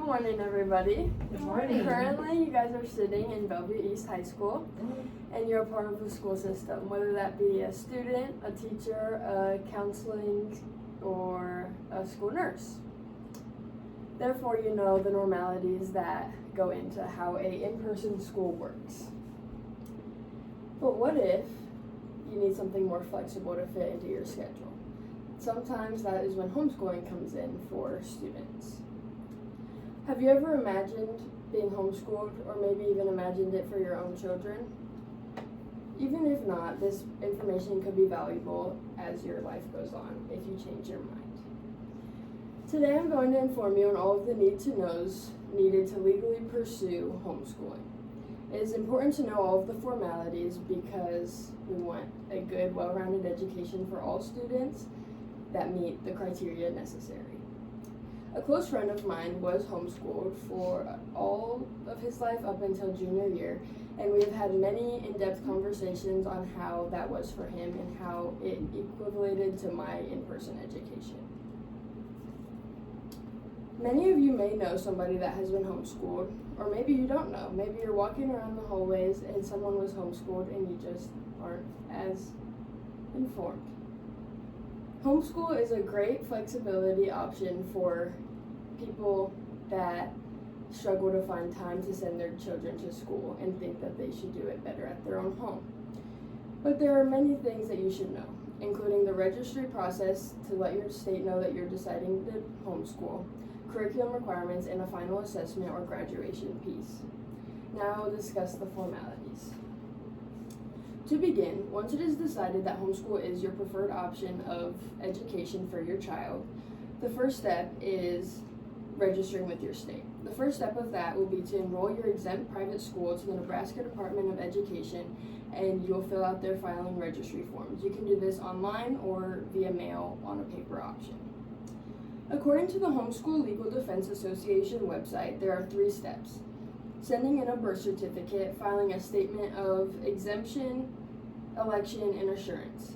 morning, everybody. Good morning. Currently, you guys are sitting in Bellevue East High School, and you're a part of the school system, whether that be a student, a teacher, a counseling, or a school nurse. Therefore, you know the normalities that go into how a in-person school works. But what if you need something more flexible to fit into your schedule? Sometimes that is when homeschooling comes in for students. Have you ever imagined being homeschooled, or maybe even imagined it for your own children? Even if not, this information could be valuable as your life goes on if you change your mind. Today I'm going to inform you on all of the need-to-knows needed to legally pursue homeschooling. It is important to know all of the formalities because we want a good, well-rounded education for all students that meet the criteria necessary. A close friend of mine was homeschooled for all of his life up until junior year, and we have had many in-depth conversations on how that was for him and how it equivalated to my in-person education. Many of you may know somebody that has been homeschooled, or maybe you don't know. Maybe you're walking around the hallways and someone was homeschooled and you just aren't as informed. Homeschool is a great flexibility option for people that struggle to find time to send their children to school and think that they should do it better at their own home. But there are many things that you should know, including the registry process to let your state know that you're deciding to homeschool, curriculum requirements, and a final assessment or graduation piece. Now I'll discuss the formalities. To begin, once it is decided that homeschool is your preferred option of education for your child, the first step is registering with your state. The first step of that will be to enroll your exempt private school to the Nebraska Department of Education, and you'll fill out their filing registry forms. You can do this online or via mail on a paper option. According to the Homeschool Legal Defense Association website, there are 3 steps: sending in a birth certificate, filing a statement of exemption, election, and assurance,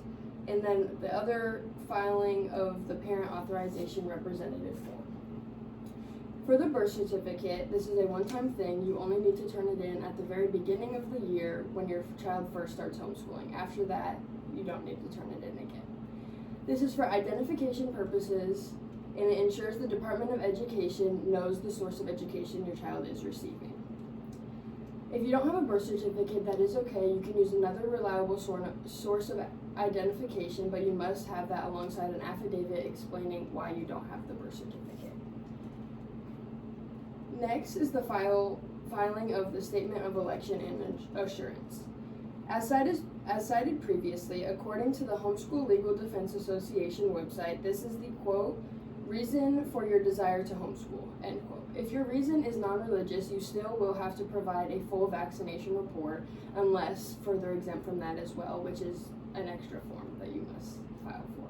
and then the other filing of the parent authorization representative form. For the birth certificate, this is a one-time thing. You only need to turn it in at the very beginning of the year when your child first starts homeschooling. After that, you don't need to turn it in again. This is for identification purposes, and it ensures the Department of Education knows the source of education your child is receiving. If you don't have a birth certificate, that is okay. You can use another reliable source of identification, but you must have that alongside an affidavit explaining why you don't have the birth certificate. Next is the filing of the statement of election and assurance. As cited previously, according to the Homeschool Legal Defense Association website, this is the quote, reason for your desire to homeschool, end quote. If your reason is non-religious, you still will have to provide a full vaccination report unless further exempt from that as well, which is an extra form that you must file for.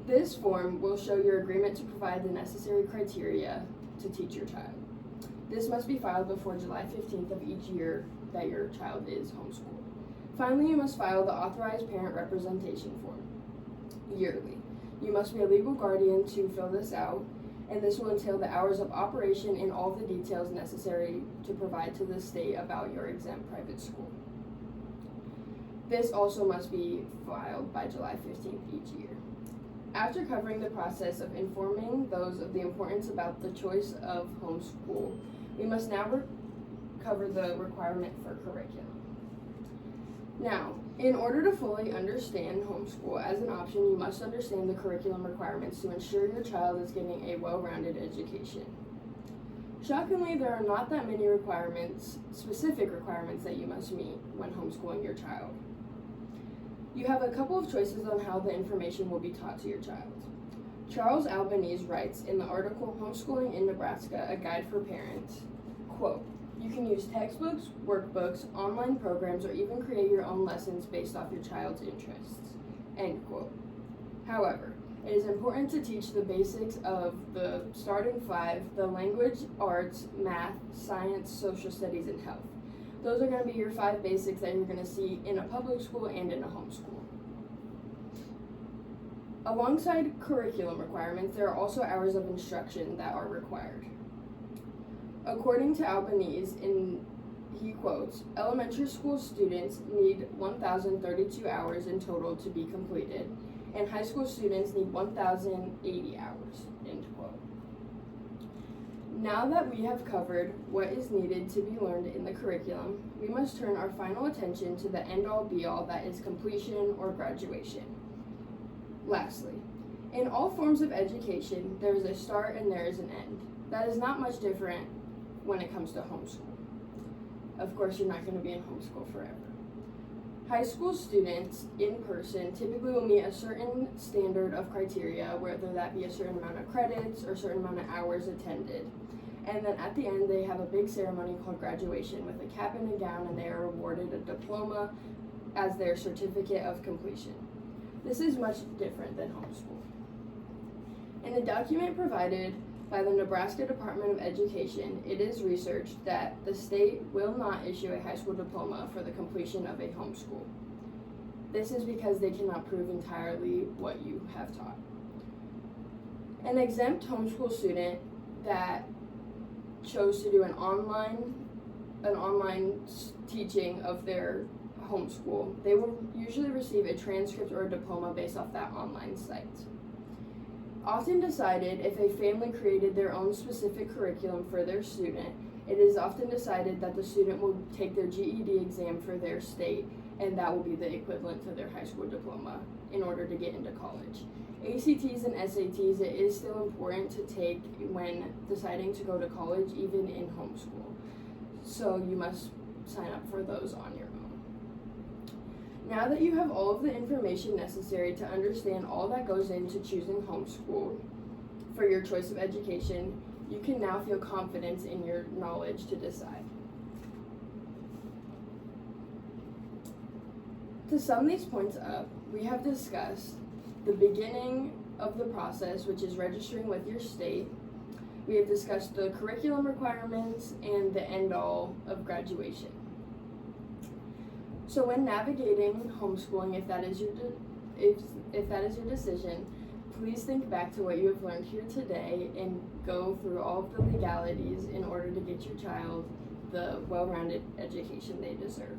This form will show your agreement to provide the necessary criteria to teach your child. This must be filed before July 15th of each year that your child is homeschooled. Finally, you must file the authorized parent representation form yearly. You must be a legal guardian to fill this out, and this will entail the hours of operation and all the details necessary to provide to the state about your exempt private school. This also must be filed by July 15th each year. After covering the process of informing those of the importance about the choice of homeschool, we must now cover the requirement for curriculum. Now, in order to fully understand homeschool as an option, you must understand the curriculum requirements to ensure your child is getting a well-rounded education. Shockingly, there are not that many specific requirements that you must meet when homeschooling your child. You have a couple of choices on how the information will be taught to your child. Charles Albanese writes in the article Homeschooling in Nebraska, A Guide for Parents, quote, you can use textbooks, workbooks, online programs, or even create your own lessons based off your child's interests, end quote. However, it is important to teach the basics of the starting 5, the language, arts, math, science, social studies, and health. Those are going to be your 5 basics that you're going to see in a public school and in a homeschool. Alongside curriculum requirements, there are also hours of instruction that are required. According to Albanese, he quotes, elementary school students need 1,032 hours in total to be completed, and high school students need 1,080 hours, end quote. Now that we have covered what is needed to be learned in the curriculum, we must turn our final attention to the end-all be-all that is completion or graduation. Lastly, in all forms of education, there is a start and there is an end. That is not much different when it comes to homeschool. Of course, you're not going to be in homeschool forever. High school students in person typically will meet a certain standard of criteria, whether that be a certain amount of credits or a certain amount of hours attended. And then at the end, they have a big ceremony called graduation with a cap and a gown, and they are awarded a diploma as their certificate of completion. This is much different than homeschool. In a document provided by the Nebraska Department of Education, it is researched that the state will not issue a high school diploma for the completion of a homeschool. This is because they cannot prove entirely what you have taught. An exempt homeschool student that chose to do an online teaching of their homeschool, they will usually receive a transcript or a diploma based off that online site. Often decided if a family created their own specific curriculum for their student, it is often decided that the student will take their GED exam for their state, and that will be the equivalent to their high school diploma in order to get into college. ACTs and SATs, it is still important to take when deciding to go to college, even in homeschool. So you must sign up for those on your own. Now that you have all of the information necessary to understand all that goes into choosing homeschool for your choice of education, you can now feel confidence in your knowledge to decide. To sum these points up, we have discussed the beginning of the process, which is registering with your state. We have discussed the curriculum requirements and the end-all of graduation. So when navigating homeschooling, if that is your decision, please think back to what you have learned here today and go through all of the legalities in order to get your child the well-rounded education they deserve.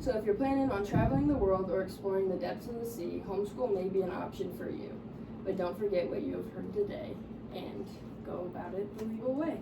So if you're planning on traveling the world or exploring the depths of the sea, homeschool may be an option for you. But don't forget what you have heard today and go about it the legal way.